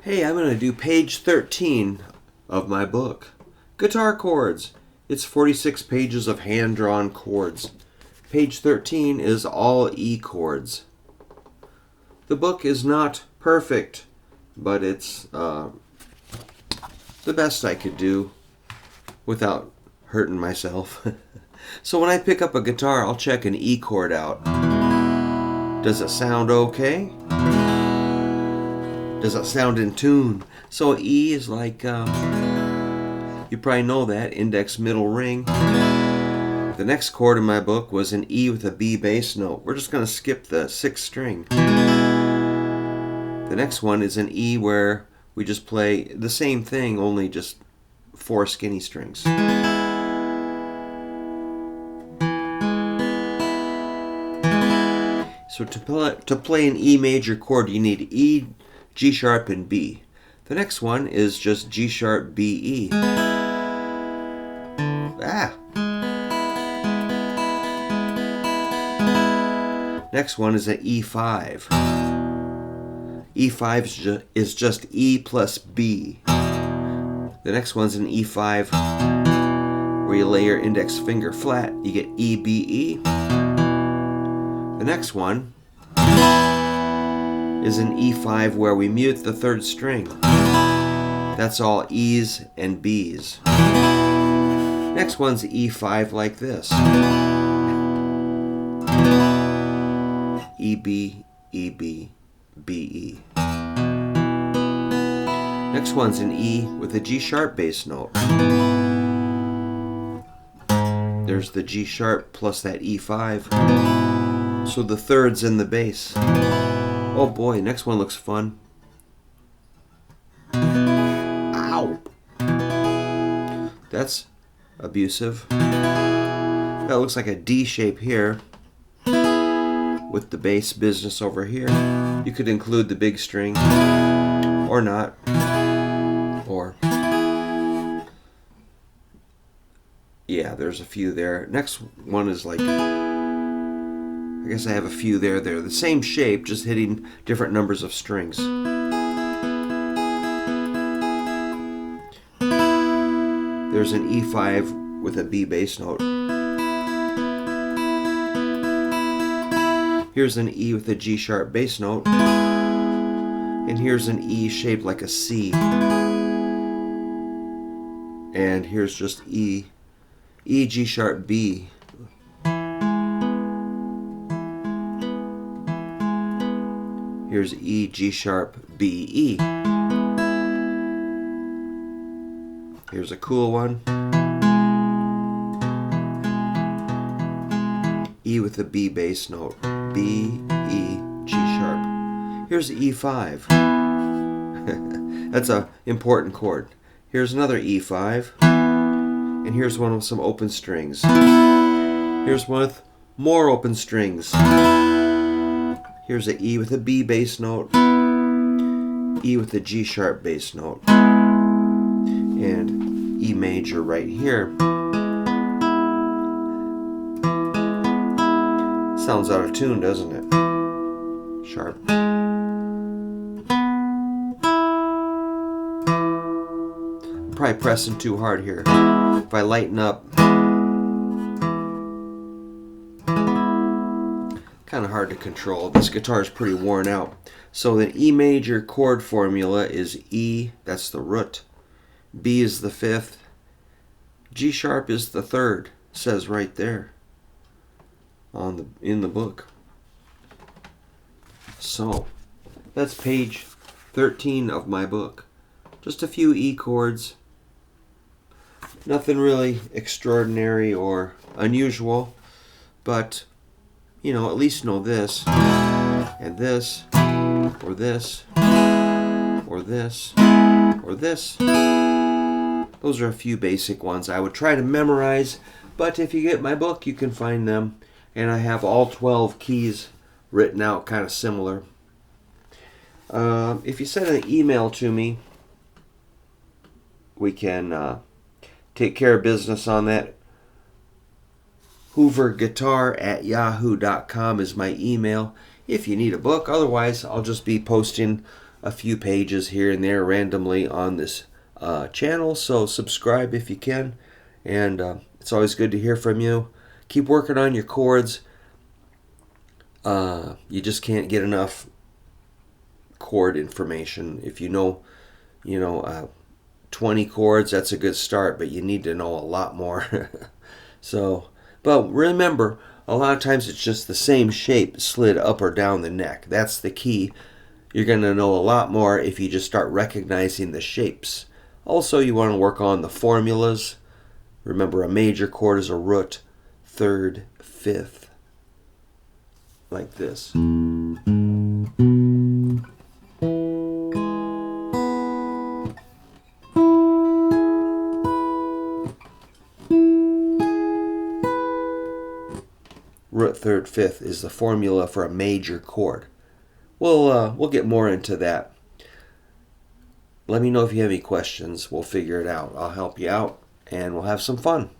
Hey, I'm going to do page 13 of my book, Guitar Chords. It's 46 pages of hand-drawn chords. Page 13 is all E chords. The book is not perfect, but it's the best I could do without hurting myself. So when I pick up a guitar, I'll check an E chord out. Does it sound okay? Does it sound in tune? So E is like, you probably know that, index, middle, ring. The next chord in my book was an E with a B bass note. We're just going to skip the 6th string. The next one is an E where we just play the same thing, only just 4 skinny strings. So to play an E major chord, you need E, G sharp, and B. The next one is just G sharp, B, E. Next one is an E5. E5 is just E plus B. The next one's an E5 where you lay your index finger flat. You get E, B, E. The next one is an E5 where we mute the 3rd string. That's all E's and B's. Next one's E5 like this. E, B, E, B, B, E. Next one's an E with a G sharp bass note. There's the G sharp plus that E5. So the 3rd's in the bass. Oh boy, next one looks fun. Ow! That's abusive. That looks like a D shape here with the bass business over here. You could include the big string or not. Or yeah, there's a few there. Next one is like, I guess I have a few there. They're the same shape, just hitting different numbers of strings. There's an E5 with a B bass note. Here's an E with a G sharp bass note. And here's an E shaped like a C. And here's just E, E, G sharp, B. Here's E, G sharp, B, E. Here's a cool one. E with a B bass note. B, E, G sharp. Here's E5. That's an important chord. Here's another E5. And here's one with some open strings. Here's one with more open strings. Here's an E with a B bass note, E with a G sharp bass note, and E major right here. Sounds out of tune, doesn't it? Sharp. I'm probably pressing too hard here. If I lighten up, kind of hard to control. This guitar is pretty worn out. So the E major chord formula is E, that's the root. B is the 5th. G sharp is the 3rd. It says right there in the book. So that's page 13 of my book. Just a few E chords. Nothing really extraordinary or unusual, but you know, at least know this, and this, or this, or this, or this. Those are a few basic ones I would try to memorize, but if you get my book, you can find them. And I have all 12 keys written out, kind of similar. If you send an email to me, we can take care of business on that. HooverGuitar@yahoo.com is my email if you need a book. Otherwise, I'll just be posting a few pages here and there randomly on this channel, so subscribe if you can. And it's always good to hear from you. Keep working on your chords. You just can't get enough chord information. If you know 20 chords, that's a good start, but you need to know a lot more. So, but remember, a lot of times it's just the same shape slid up or down the neck. That's the key. You're going to know a lot more if you just start recognizing the shapes. Also, you want to work on the formulas. Remember, a major chord is a root, third, fifth, like this. Root, third, fifth is the formula for a major chord. We'll get more into that. Let me know if you have any questions. We'll figure it out. I'll help you out, and we'll have some fun.